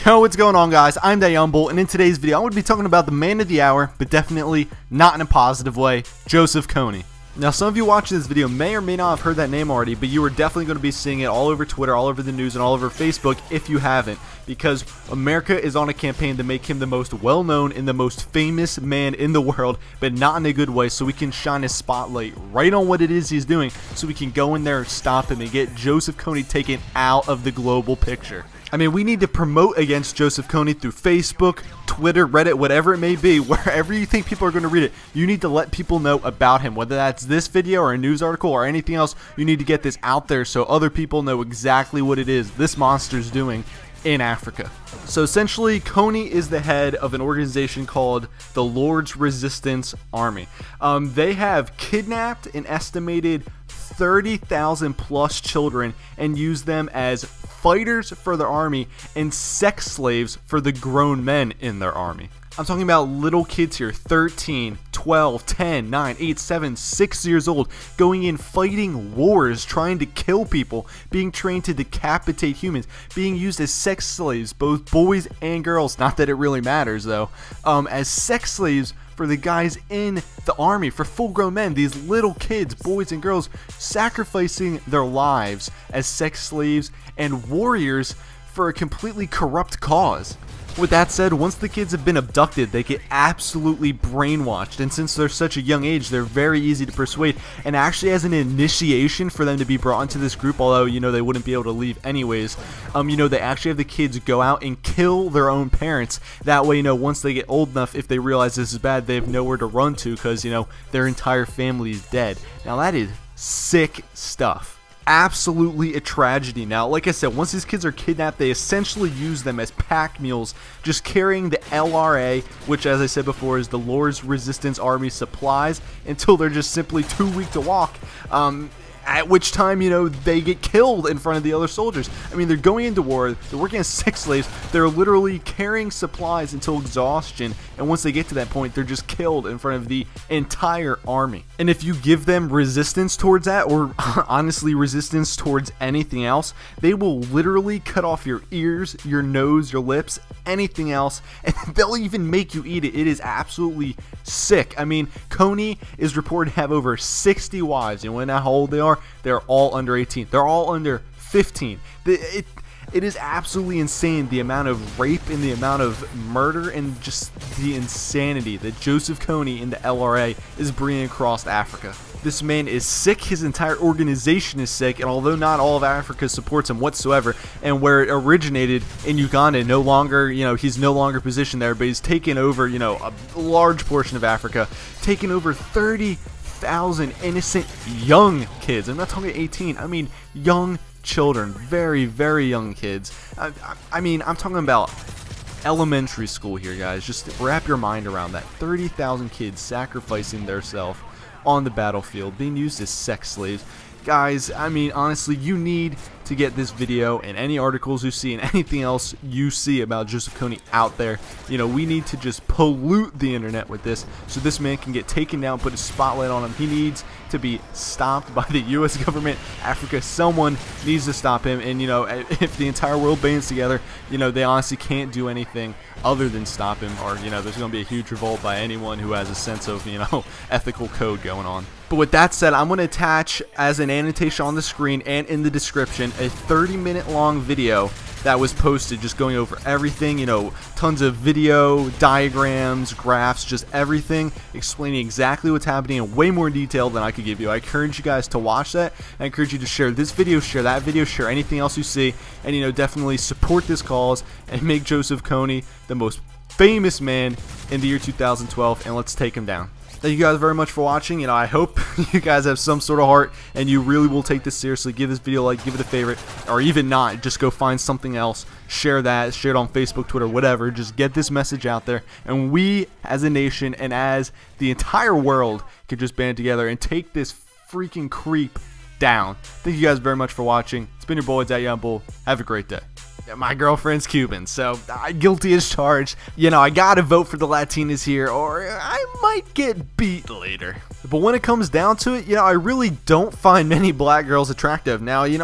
Yo, what's going on, guys? I'm Bull, and in today's video, I'm going to be talking about the man of the hour, but definitely not in a positive way, Joseph Kony. Now, some of you watching this video may or may not have heard that name already, but you are definitely going to be seeing it all over Twitter, all over the news, and all over Facebook if you haven't, because America is on a campaign to make him the most well-known and the most famous man in the world, but not in a good way, so we can shine a spotlight right on what it is he's doing, so we can go in there, stop him, and get Joseph Kony taken out of the global picture. I mean, we need to promote against Joseph Kony through Facebook, Twitter, Reddit, whatever it may be. Wherever you think people are going to read it, you need to let people know about him. Whether that's this video or a news article or anything else, you need to get this out there so other people know exactly what it is this monster's doing in Africa. So essentially, Kony is the head of an organization called the Lord's Resistance Army. They have kidnapped an estimated 30,000 plus children and use them as fighters for their army and sex slaves for the grown men in their army. I'm talking about little kids here, 13, 12, 10, 9, 8, 7, 6 years old, going in fighting wars, trying to kill people, being trained to decapitate humans, being used as sex slaves, both boys and girls, not that it really matters though, as sex slaves for the guys in the army, for full-grown men, these little kids, boys and girls, sacrificing their lives as sex slaves and warriors for a completely corrupt cause. With that said, once the kids have been abducted, they get absolutely brainwashed, and since they're such a young age, they're very easy to persuade, and actually as an initiation for them to be brought into this group, although, you know, they wouldn't be able to leave anyways, you know, they actually have the kids go out and kill their own parents. That way, you know, once they get old enough, if they realize this is bad, they have nowhere to run to because, you know, their entire family is dead. Now, that is sick stuff. Absolutely a tragedy. Now, like I said, once these kids are kidnapped, they essentially use them as pack mules, just carrying the LRA, which, as I said before, is the Lord's Resistance Army supplies, until they're just simply too weak to walk. At which time, you know, they get killed in front of the other soldiers. I mean, they're going into war, they're working as sex slaves, they're literally carrying supplies until exhaustion, and once they get to that point, they're just killed in front of the entire army. And if you give them resistance towards that, or honestly resistance towards anything else, they will literally cut off your ears, your nose, your lips, anything else, and they'll even make you eat it. It is absolutely sick. I mean, Kony is reported to have over 60 wives, and when how old they are, they're all under 18. They're all under 15. It is absolutely insane, the amount of rape and the amount of murder and just the insanity that Joseph Kony and the LRA is bringing across Africa. This man is sick, his entire organization is sick, and although not all of Africa supports him whatsoever, and where it originated in Uganda, no longer, you know, he's no longer positioned there, but he's taken over, you know, a large portion of Africa, taken over 30,000 innocent young kids. I'm not talking 18, I mean young children, very, very young kids. I mean, I'm talking about elementary school here, guys. Just wrap your mind around that. 30,000 kids sacrificing themselves on the battlefield, being used as sex slaves. Guys, I mean, honestly, you need to get this video and any articles you see and anything else you see about Joseph Kony out there. You know, we need to just pollute the internet with this so this man can get taken down, put a spotlight on him. He needs to be stopped by the U.S. government, Africa. Someone needs to stop him, and, you know, if the entire world bands together, you know, they honestly can't do anything other than stop him, or, you know, there's going to be a huge revolt by anyone who has a sense of, you know, ethical code going on. But with that said, I'm going to attach as an annotation on the screen and in the description a 30-minute long video that was posted, just going over everything, you know, tons of video, diagrams, graphs, just everything, explaining exactly what's happening in way more detail than I could give you. I encourage you guys to watch that. I encourage you to share this video, share that video, share anything else you see, and, you know, definitely support this cause and make Joseph Kony the most famous man in the year 2012, and let's take him down. Thank you guys very much for watching. You know, I hope you guys have some sort of heart and you really will take this seriously. Give this video a like, give it a favorite, or even not, just go find something else, share that, share it on Facebook, Twitter, whatever. Just get this message out there, and we as a nation and as the entire world can just band together and take this freaking creep down. Thank you guys very much for watching. It's been your boy, Bull. Have a great day. My girlfriend's Cuban, so guilty as charged. You know, I gotta vote for the Latinas here, or I might get beat later. But when it comes down to it, you know, I really don't find many black girls attractive. Now, you know,